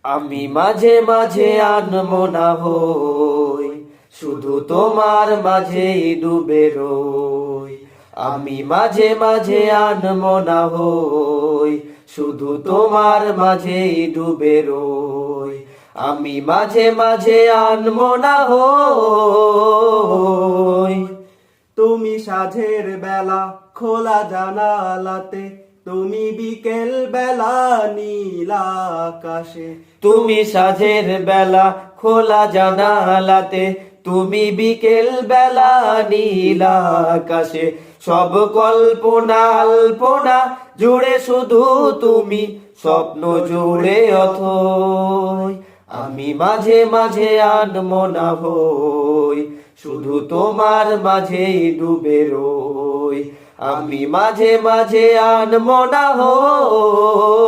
আমি মাঝে মাঝে আনমো না হই, শুধু তোমার মাঝেই ডুবে রই। আমি মাঝে মাঝে আনমো না হই, শুধু তোমার মাঝেই ডুবে রই। আমি মাঝে মাঝে আনমো না হই। তুমি সাঁঝের বেলা খোলা জানালাতে, তুমি বিকেল বেলা নীল আকাশে। তুমি সাঁঝের বেলা খোলা জানালাতে, তুমি বিকেল বেলা নীল আকাশে। সব কল্পনা আল্পনা জুড়ে শুধু তুমি, স্বপ্ন জুড়ে অথই। আমি মাঝে মাঝে আনমো না হই, শুধু তোমার মাঝেই ডুবে রই। আমি মাঝে মাঝে আনমো না হই।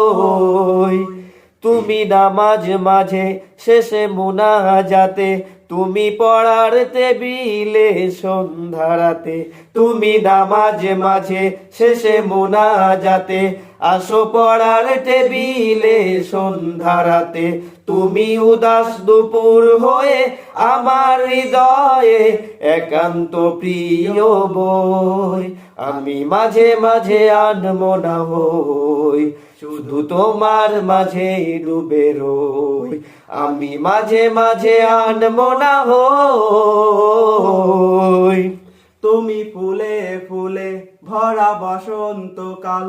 তুমি নামাজ মাঝে শেষে মুনাজাতে, তুমি পড়ার টেবিলে সন্ধ্যারাতে। তুমি নামাজ মাঝে শেষে মুনাজাতে, আসো পড়ার টেবিলে সন্ধ্যারাতে। তুমি উদাস দুপুর হয়ে আমার হৃদয়ে একান্ত প্রিয় বই। আমি মাঝে মাঝে আনমো না হই, শুধু তোমার মাঝেই ডুবে রই। আমি মাঝে মাঝে আনমো না হই। তুমি ফুলে ফুলে ভরা বসন্তকাল,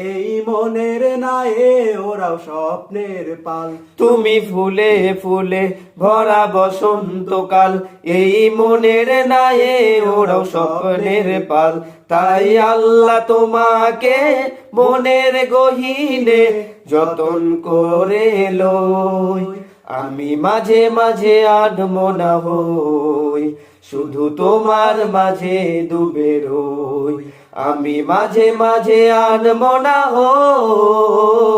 এই মনের নায়ে ওরাও স্বপ্নের পাল। তুমি ফুলে ফুলে ভরা বসন্তকাল, এই মনের নায়ে ওরাও স্বপ্নের পাল। তাই আল্লাহ তোমাকে মনের গহীনে যতন করে লই। আমি মাঝে মাঝে আনমো না হই, শুধু তোমার মাঝে ডুবে রই। আমি মাঝে মাঝে আনমো না হই।